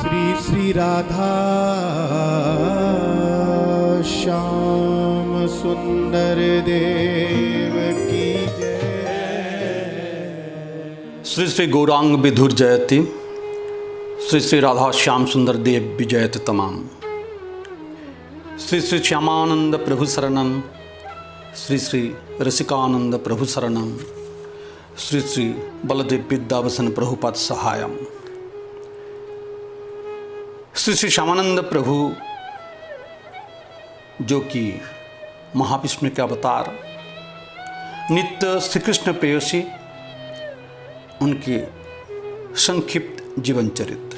श्री श्री राधा श्याम सुंदर देव की जय। श्री श्री गौरांग विधुर जयति, श्री श्री राधा श्याम सुंदर देव विजयति तमाम। श्री श्री श्यामानंद प्रभु शरणम, श्री श्री रसिकानंद प्रभु शरणम, श्री श्री बलदेव विद्यावसन प्रभुपाद सहायम। श्री श्री श्यामानंद प्रभु जो कि महाविष्णु के अवतार, नित्य श्री कृष्ण प्रेयसी, उनके संक्षिप्त जीवन चरित्र।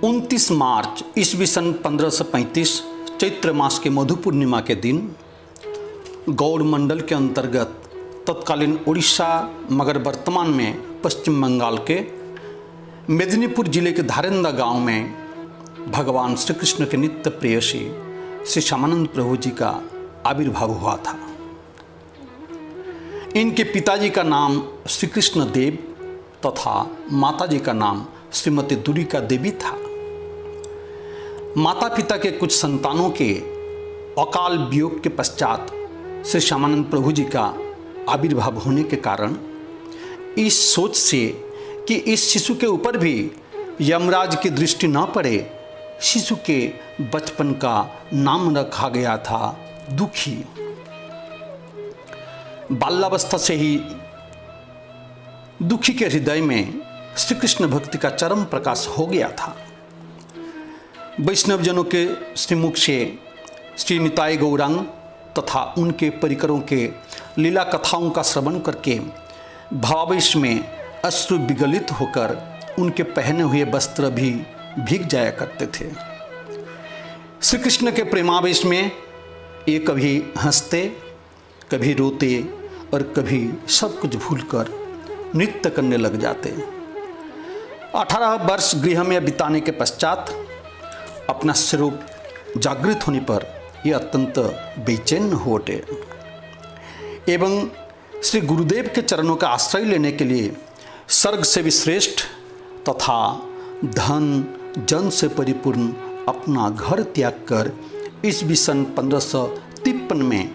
29 मार्च ईस्वी सन 1535 चैत्र मास के मधु पूर्णिमा के दिन गौड़ मंडल के अंतर्गत तत्कालीन उड़ीसा मगर वर्तमान में पश्चिम बंगाल के मेदिनीपुर जिले के धारेंदा गांव में भगवान श्री कृष्ण के नित्य प्रेयसी श्री श्यामानंद प्रभु जी का आविर्भाव हुआ था। इनके पिताजी का नाम श्री कृष्ण देव तथा माताजी का नाम श्रीमती दुरिका देवी था। माता पिता के कुछ संतानों के अकाल वियोग के पश्चात श्री श्यामानंद प्रभु जी का आविर्भाव होने के कारण इस सोच से कि इस शिशु के ऊपर भी यमराज की दृष्टि न पड़े, शिशु के बचपन का नाम रखा गया था दुखी। बाल्यावस्था से ही दुखी के हृदय में श्री कृष्ण भक्ति का चरम प्रकाश हो गया था। वैष्णवजनों के श्रीमुख से श्री निताय गौरांग तथा उनके परिकरों के लीला कथाओं का श्रवण करके भावावेश में अश्रु विगलित होकर उनके पहने हुए वस्त्र भी भीग जाया करते थे। श्री कृष्ण के प्रेमावेश में ये कभी हंसते, कभी रोते और कभी सब कुछ भूलकर नृत्य करने लग जाते। 18 वर्ष गृह में बिताने के पश्चात अपना स्वरूप जागृत होने पर ये अत्यंत बेचैन हो उठे एवं श्री गुरुदेव के चरणों का आश्रय लेने के लिए स्वर्ग से भी श्रेष्ठ तथा धन जन से परिपूर्ण अपना घर त्याग कर ईस्वी सन 1553 में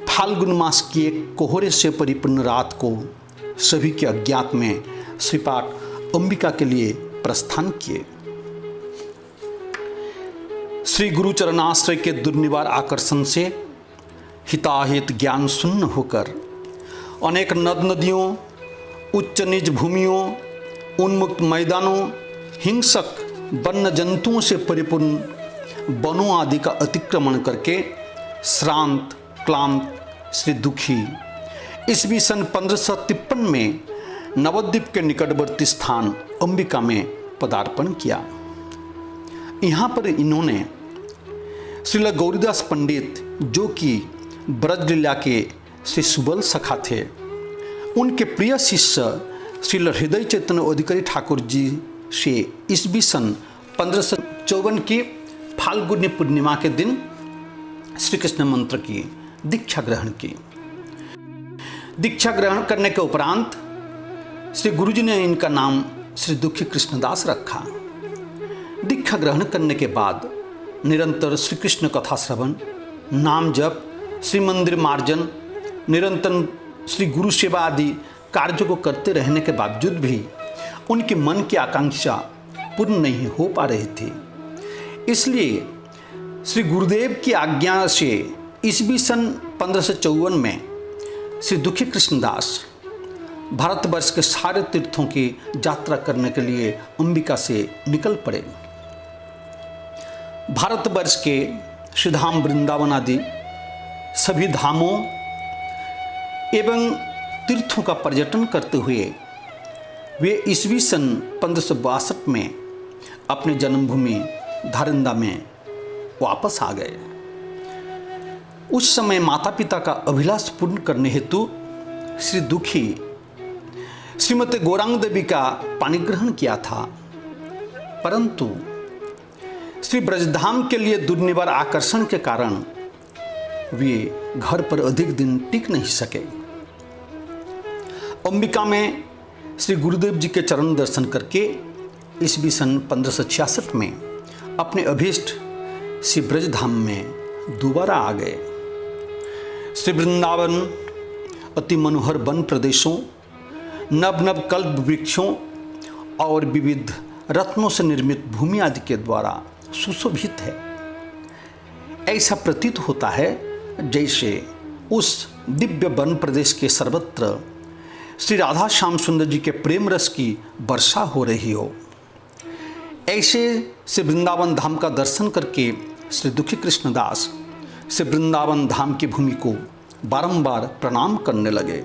फाल्गुन मास की एक कोहरे से परिपूर्ण रात को सभी के अज्ञात में श्रीपाठ अंबिका के लिए प्रस्थान किए। श्री गुरु चरणाश्रय के दुर्निवार आकर्षण से हिताहित ज्ञान शून्य होकर अनेक नद नदियों, उच्च नीच भूमियों, उन्मुक्त मैदानों, हिंसक वन्य जंतुओं से परिपूर्ण वनों आदि का अतिक्रमण करके श्रांत क्लांत श्री दुखी ईस्वी सन 1553 में नवद्वीप के निकटवर्ती स्थान अंबिका में पदार्पण किया। यहाँ पर इन्होंने श्रील गौरीदास पंडित जो कि ब्रजलीला के श्री सुबल सखा थे, उनके प्रिय शिष्य श्रील हृदय चैतन्य अधिकारी ठाकुर जी से ईस्वी सन 1554 की फाल्गुनी पूर्णिमा के दिन श्री कृष्ण मंत्र की दीक्षा ग्रहण की। दीक्षा ग्रहण करने के उपरांत श्री गुरुजी ने इनका नाम श्री दुखी कृष्णदास रखा। दीक्षा ग्रहण करने के बाद निरंतर श्री कृष्ण कथा श्रवण, नाम जप, श्री मंदिर मार्जन, निरंतर श्री गुरु सेवा आदि कार्यों को करते रहने के बावजूद भी उनके मन की आकांक्षा पूर्ण नहीं हो पा रही थी। इसलिए श्री गुरुदेव की आज्ञा से ईस्वी सन 1554 में श्री दुखी कृष्णदास भारतवर्ष के सारे तीर्थों की यात्रा करने के लिए अंबिका से निकल पड़े। भारतवर्ष के श्रीधाम वृंदावन आदि सभी धामों एवं तीर्थों का पर्यटन करते हुए वे ईस्वी सन 1562 में अपने जन्मभूमि धारेंदा में वापस आ गए। उस समय माता पिता का अभिलाष पूर्ण करने हेतु श्री दुखी श्रीमती गौरांग देवी का पाणिग्रहण किया था, परंतु श्री ब्रजधाम के लिए दुर्निवार आकर्षण के कारण वे घर पर अधिक दिन टिक नहीं सके। अंबिका में श्री गुरुदेव जी के चरण दर्शन करके ईस्वी सन 1566 में अपने अभीष्ट श्री ब्रजधाम में दोबारा आ गए। श्री वृंदावन अति मनोहर वन प्रदेशों, नव नव कल्प वृक्षों और विविध रत्नों से निर्मित भूमि आदि के द्वारा सुशोभित है। ऐसा प्रतीत होता है जैसे उस दिव्य वन प्रदेश के सर्वत्र श्री राधा श्याम सुंदर जी के प्रेम रस की वर्षा हो रही हो। ऐसे से वृंदावन धाम का दर्शन करके श्री दुखी कृष्णदास से वृंदावन धाम की भूमि को बारंबार प्रणाम करने लगे।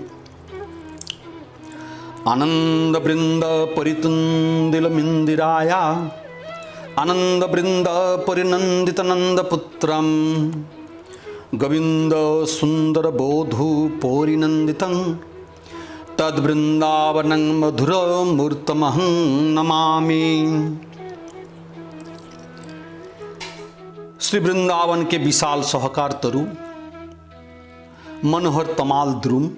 आनंद वृंद परितुंदिल मिंदिराया आनंद वृंद परिनंदित नंद पुत्रम गोविंद सुंदर बोधु परिनंदितं तद वृंदावनं मधुर मूर्तमहं नमामि। श्री वृंदावन के विशाल सहकार तरु, मनोहर तमाल द्रुम,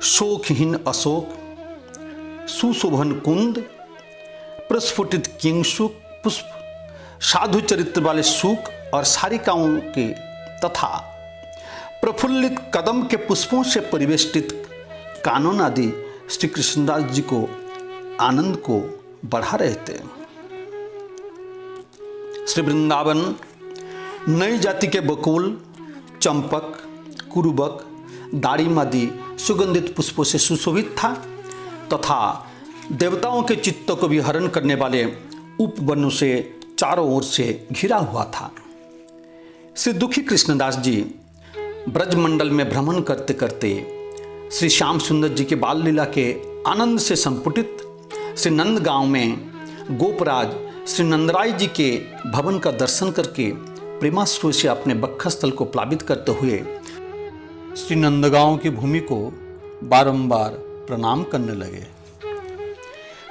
शोकहीन अशोक, सुशोभन कुंद, प्रस्फुटित किंगसुक पुष्प, साधु चरित्र वाले सूक और सारिकाओं के तथा प्रफुल्लित कदम के पुष्पों से परिवेष्टित कानून आदि श्री कृष्णदास जी को आनंद को बढ़ा रहे थे। श्री वृंदावन नई जाति के बकुल, चंपक, कुरुबक, दारिम आदि सुगंधित पुष्पों से सुशोभित था तथा देवताओं के चित्त को भी हरण करने वाले उपवनों से चारों ओर से घिरा हुआ था। श्री दुखी कृष्णदास जी ब्रजमंडल में भ्रमण करते करते श्री श्याम सुंदर जी के बाल लीला के आनंद से संपुटित श्री नंद गांव में गोपराज श्री नंदराय जी के भवन का दर्शन करके प्रेमाश्रु से अपने बक्षस्थल को प्लावित करते हुए श्री नंदगांव की भूमि को बारंबार प्रणाम करने लगे।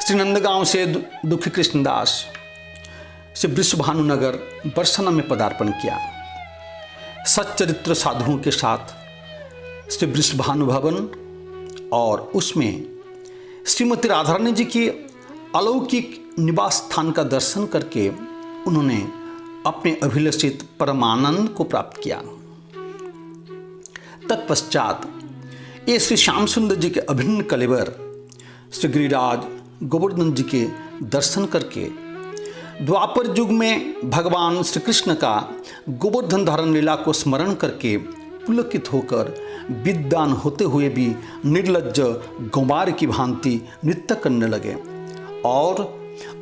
श्री नंदगांव से दुखी कृष्णदास से वृषभानुनगर बरसना में पदार्पण किया। सच्चरित्र साधुओं के साथ श्री वृषभानु भवन और उसमें श्रीमती राधारानी जी की अलौकिक निवास स्थान का दर्शन करके उन्होंने अपने अभिलषित परमानंद को प्राप्त किया। तत्पश्चात ये श्री श्याम सुंदर जी के अभिन्न कलेवर श्री गिरिराज गोवर्धन जी के दर्शन करके द्वापर युग में भगवान श्री कृष्ण का गोवर्धन धारण लीला को स्मरण करके पुलकित होकर विद्वान होते हुए भी निर्लज्ज गंवार की भांति नृत्य करने लगे और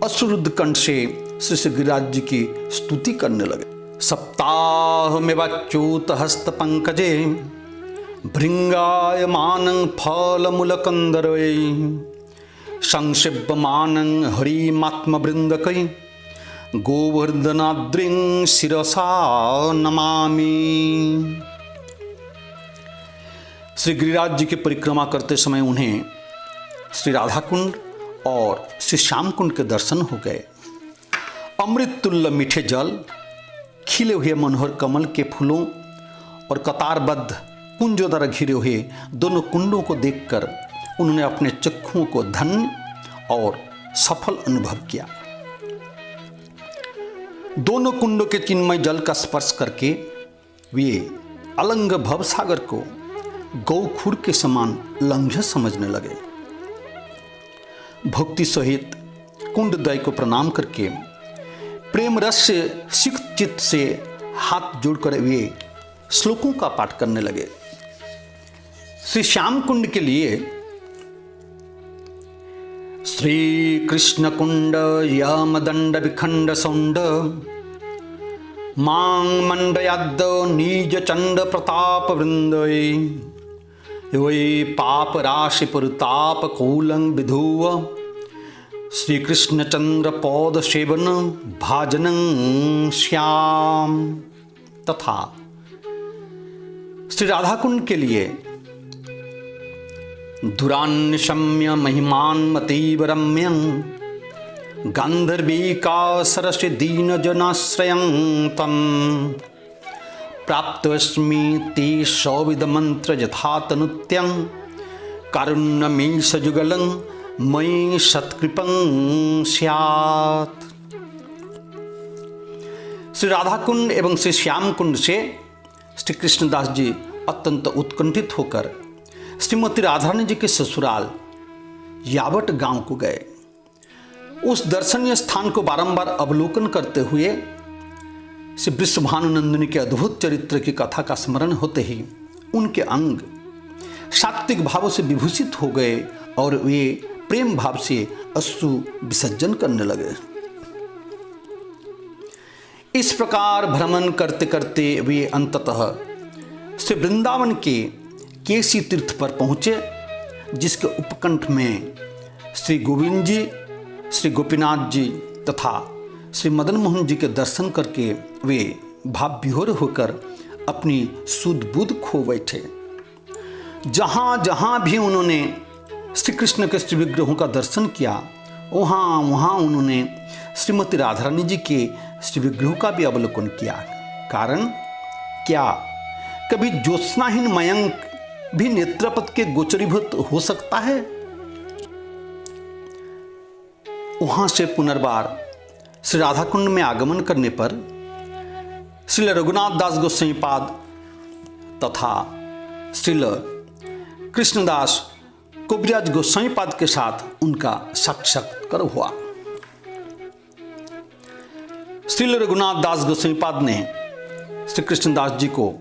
अश्रुद्ध कंठ से श्री गिरिराज जी की स्तुति करने लगे। सप्ताह में वाच्यूत हस्त पंकजे भृंगायमानं फलमूलकंदरे संक्षिप्यमानं हरिमात्मवृंदकै गोवर्धनाद्रिं शिरसा नमामि। श्री गिरिराज जी की परिक्रमा करते समय उन्हें श्री राधा कुंड और श्री श्याम कुंड के दर्शन हो गए। अमृत तुल्य मीठे जल, खिले हुए मनोहर कमल के फूलों और कतारबद्ध कुंजों द्वारा घिरे हुए दोनों कुंडों को देखकर उन्होंने अपने चक्षुओं को धन्य और सफल अनुभव किया। दोनों कुंडों के चिन्मय जल का स्पर्श करके वे अलंग भवसागर को गौखुर के समान लंघ्य समझने लगे। भक्ति सहित कुंडद्वय को प्रणाम करके प्रेम रस से सिक्त चित्त से हाथ जोड़कर वे श्लोकों का पाठ करने लगे। श्री श्याम कुंड के लिए श्री कृष्ण कुंड यमदंड विखंड सौंड मांग मंडयाद निज चंड प्रताप वृंदय वै पाप राशि परताप कूलं विधुव श्री कृष्ण चंद्र पौध सेवन भाजनं श्याम। तथा श्री राधा कुंड के लिए दुरान्यशम्य महिमान्मतीव रम्यं गांधर्वीका सरस दीन जनाश्रयं तम प्राप्तस्मि ते सौविध मंत्र यथा तनुत्यं कारुण्यमीश जुगलं मयि सत्कृपं स्यात्। श्री राधा कुंड एवं श्री श्याम कुंड से श्री कृष्णदास जी अत्यंत उत्कंठित होकर श्रीमती राधारानी जी के ससुराल यावट गांव को गए। उस दर्शनीय स्थान को बारंबार अवलोकन करते हुए श्री वृषभानुनंदिनी के अद्भुत चरित्र की कथा का स्मरण होते ही उनके अंग सात्विक भावों से विभूषित हो गए और वे प्रेम भाव से अश्रु विसर्जन करने लगे। इस प्रकार भ्रमण करते करते वे अंततः श्री वृंदावन के केसी तीर्थ पर पहुँचे, जिसके उपकंठ में श्री गोविंद जी, श्री गोपीनाथ जी तथा श्री मदन मोहन जी के दर्शन करके वे भाव विभोर होकर अपनी सुध बुध खो बैठे। जहाँ जहाँ भी उन्होंने श्री कृष्ण के श्री विग्रहों का दर्शन किया, वहाँ वहाँ उन्होंने श्रीमती राधारानी जी के श्री विग्रहों का भी अवलोकन किया। कारण क्या कभी ज्योत्स्नाहीन मयंक भी नेत्रपथ के गोचरीभूत हो सकता है? वहां से पुनर्बार श्री राधा कुंड में आगमन करने पर श्रील रघुनाथ दास गोस्वामी पाद तथा श्रील कृष्णदास कविराज गोस्वामी पाद के साथ उनका साक्षात्कार हुआ। श्रील रघुनाथ दास गोस्वामी पाद ने श्री कृष्णदास जी को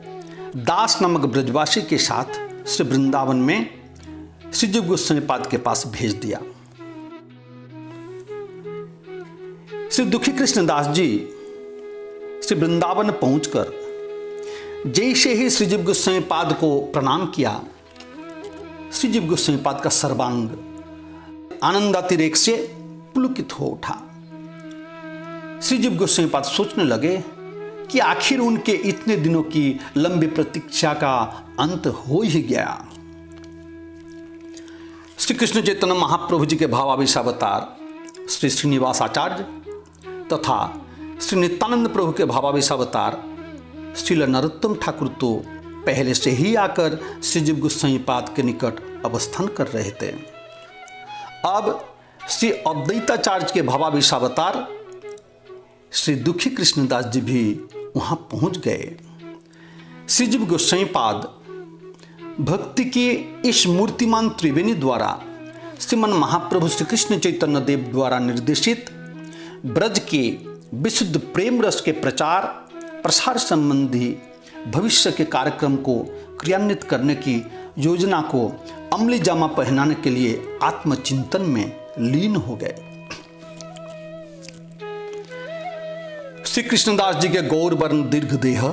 दास नामक ब्रजवासी के साथ श्री वृंदावन में श्री जीव गोस्वामी पाद के पास भेज दिया। श्री दुखी कृष्णदास जी श्री वृंदावन पहुंचकर जैसे ही श्री जीव गोस्वामी पाद को प्रणाम किया, श्री जीव गोस्वामी पाद का सर्वांग आनंदातिरेक से पुलकित हो उठा। श्री जीव गोस्वामी पाद सोचने लगे कि आखिर उनके इतने दिनों की लंबी प्रतीक्षा का अंत हो ही गया। श्री कृष्ण चैतन्य महाप्रभु जी के भावावेशावतार श्री श्रीनिवास आचार्य तथा श्री नित्यानंद प्रभु के भावावेशावतार श्रील नरोत्तम ठाकुर तो पहले से ही आकर श्री जीव गोस्वामी पाद के निकट अवस्थान कर रहे थे। अब श्री अद्वैताचार्य के भावावेशावतार श्री दुखी कृष्णदास जी भी वहां पहुंच गए। श्री जीव गोस्वामी पाद भक्ति के इस मूर्तिमान त्रिवेणी द्वारा श्रीमन महाप्रभु श्री कृष्ण चैतन्य देव द्वारा निर्देशित ब्रज के विशुद्ध प्रेम रस के प्रचार प्रसार संबंधी भविष्य के कार्यक्रम को क्रियान्वित करने की योजना को अमली जामा पहनाने के लिए आत्मचिंतन में लीन हो गए। श्री कृष्णदास जी के गौर वर्ण दीर्घ देह,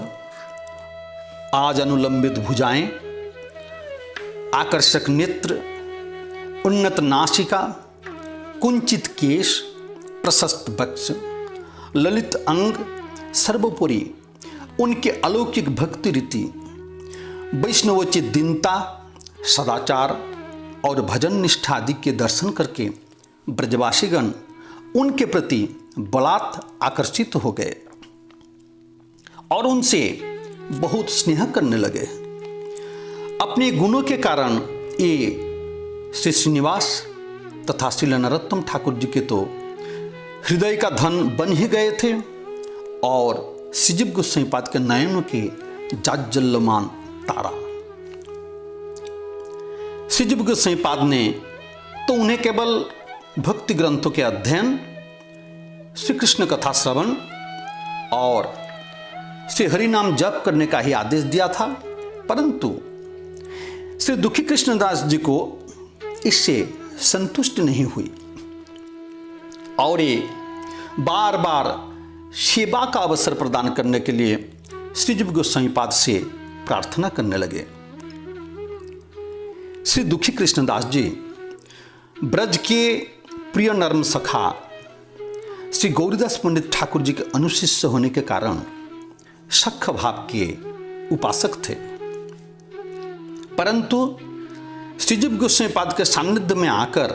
आज अनुलंबित भुजाएं, आकर्षक नेत्र, उन्नत नासिका, कुंचित केश, प्रशस्त वक्ष, ललित अंग, सर्वोपरि उनके अलौकिक भक्ति रीति, वैष्णवोचित दीनता, सदाचार और भजन निष्ठा आदि के दर्शन करके ब्रजवासीगण उनके प्रति बलात् आकर्षित हो गए और उनसे बहुत स्नेह करने लगे। अपने गुणों के कारण ये श्री श्रीनिवास तथा श्री नरोत्तम ठाकुर जी के तो हृदय का धन बन ही गए थे और श्री जीव गोस्वामी पाद के नयनों के जाज्जल्यमान तारा। श्री जीव गोस्वामी पाद ने तो उन्हें केवल भक्ति ग्रंथों के अध्ययन, श्री कृष्ण कथा श्रवण और श्री हरि नाम जप करने का ही आदेश दिया था, परंतु श्री दुखी कृष्णदास जी को इससे संतुष्ट नहीं हुई और ये बार बार सेवा का अवसर प्रदान करने के लिए श्री जीव गोस्वामी पाद से प्रार्थना करने लगे। श्री दुखी कृष्णदास जी ब्रज के प्रिय नर्म सखा श्री गौरीदास पंडित ठाकुर जी के अनुशिष्य होने के कारण सख भाव के उपासक थे, परंतु श्री जीव गोस्वामी पाद के सानिध्य में आकर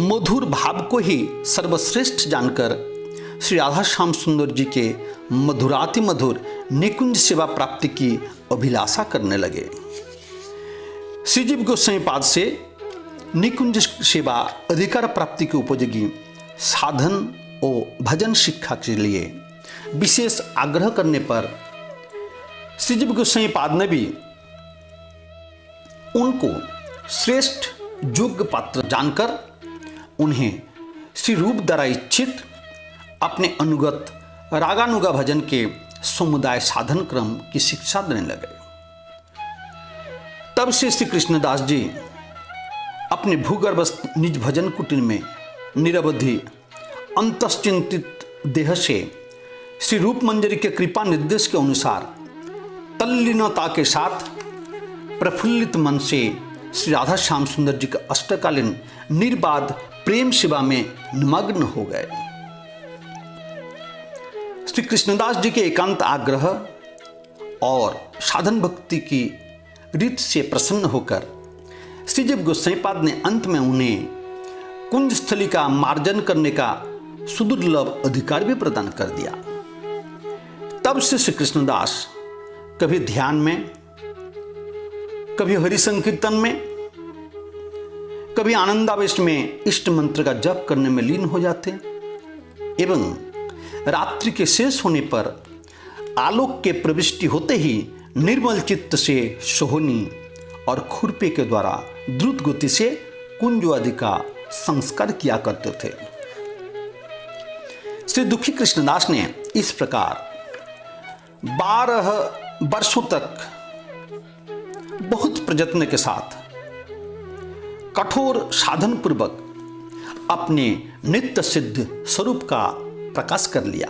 मधुर भाव को ही सर्वश्रेष्ठ जानकर श्री राधा श्याम सुंदर जी के मधुराति मधुर निकुंज सेवा प्राप्ति की अभिलाषा करने लगे। श्रीजीव गोस्वामी पाद से निकुंज सेवा अधिकार प्राप्ति के उपयोगी साधन और भजन शिक्षा के लिए विशेष आग्रह करने पर श्रीजीव गोस्वामी पाद ने भी उनको श्रेष्ठ योग्य पात्र जानकर उन्हें श्री रूप द्वारा इच्छित अपने अनुगत रागानुगा भजन के समुदाय साधन क्रम की शिक्षा देने लगे। तब से श्री कृष्णदास जी अपने भूगर्भस्थ निज भजन कुटीर में निरवधि अंतश्चिंतित देह से श्री रूप मंजरी के कृपा निर्देश के अनुसार तल्लीनता के साथ प्रफुल्लित मन से श्री राधा श्याम सुंदर जी का अष्टकालीन निर्बाध प्रेम सेवा में निमग्न हो गए। श्री कृष्णदास जी के एकांत आग्रह और साधन भक्ति की रीत से प्रसन्न होकर श्रीजीव गोस्वामी पाद ने अंत में उन्हें कुंज स्थली का मार्जन करने का सुदुर्लभ अधिकार भी प्रदान कर दिया। तब से श्री कृष्णदास कभी ध्यान में, कभी हरि संकीर्तन में, कभी आनंदावेश में इष्ट मंत्र का जप करने में लीन हो जाते एवं रात्रि के शेष होने पर आलोक के प्रविष्टि होते ही निर्मल चित्त से सोहनी और खुरपे के द्वारा द्रुत गति से कुंज आदि का संस्कार किया करते थे। श्री दुखी कृष्णदास ने इस प्रकार 12 वर्षों तक बहुत प्रयत्न के साथ कठोर साधन पूर्वक अपने नित्य सिद्ध स्वरूप का प्रकाश कर लिया।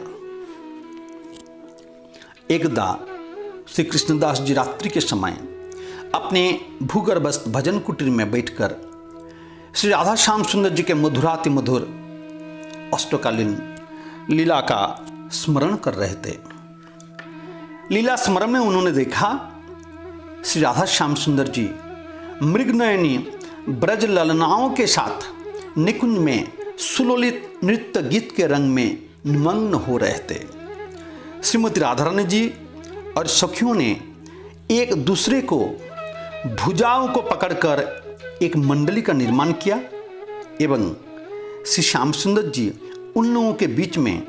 एकदा श्री कृष्णदास जी रात्रि के समय अपने भूगर्भस्थ भजन कुटीर में बैठकर श्री राधा श्याम सुंदर जी के मधुराति मधुर अष्टकालीन लीला का स्मरण कर रहे थे। लीला स्मरण में उन्होंने देखा श्री राधा श्याम सुंदर जी मृगनयनी ब्रज ललनाओं के साथ निकुंज में सुललित नृत्य गीत के रंग में निमग्न हो रहे थे। श्रीमती राधा रानी जी और सखियों ने एक दूसरे को भुजाओं को पकड़कर एक मंडली का निर्माण किया एवं श्री श्याम सुंदर जी उन लोगों के बीच में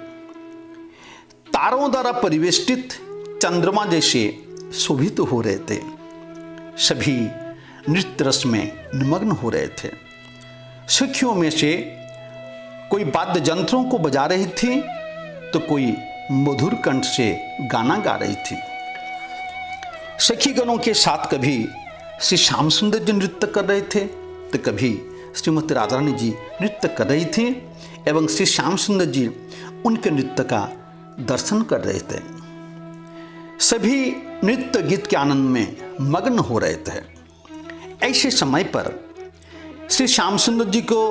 तारों द्वारा परिवेष्टित चंद्रमा जैसे शोभित हो रहे थे। सभी नृत्य रस में निमग्न हो रहे थे। सखियों में से कोई वाद्य यंत्रों को बजा रही थी तो कोई मधुर कंठ से गाना गा रही थी। सखी गणों के साथ कभी श्री श्याम सुंदर जी नृत्य कर रहे थे तो कभी श्रीमती राधा रानी जी नृत्य कर रही थी एवं श्री श्याम सुंदर जी उनके नृत्य का दर्शन कर रहे थे। सभी नृत्य गीत के आनंद में मग्न हो रहे थे। ऐसे समय पर श्री श्याम सुंदर जी को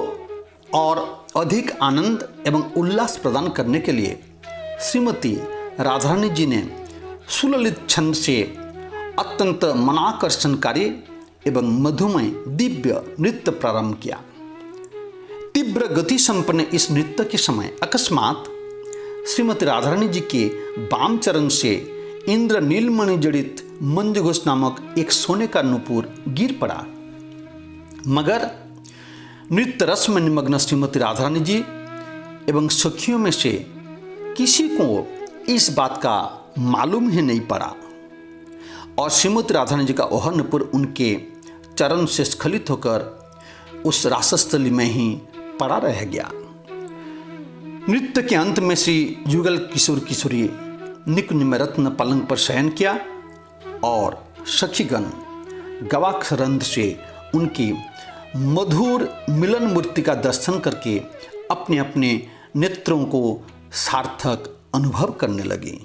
और अधिक आनंद एवं उल्लास प्रदान करने के लिए श्रीमती राधा रानी जी ने सुललित छंद से अत्यंत मनाकर्षणकारी एवं मधुमय दिव्य नृत्य प्रारंभ किया। तीव्र गति संपन्न इस नृत्य के समय अकस्मात श्रीमती राधा रानी जी के वाम चरण से इंद्र नीलमणि जड़ित मंजघोष नामक एक सोने का नूपुर गिर पड़ा। मगर नृत्य रस में निमग्न श्रीमती राधा रानी जी एवं सखियों में से किसी को इस बात का मालूम ही नहीं पड़ा और श्रीमती राधा रानी जी का वह नूपुर उनके चरण से स्खलित होकर उस रासस्थली में ही पड़ा रह गया। नृत्य के अंत में श्री युगल किशोर किशोरी निकुंज में रत्न पलंग पर शयन किया और सखीगण गवाक्षरंध से उनकी मधुर मिलन मूर्ति का दर्शन करके अपने अपने नेत्रों को सार्थक अनुभव करने लगी।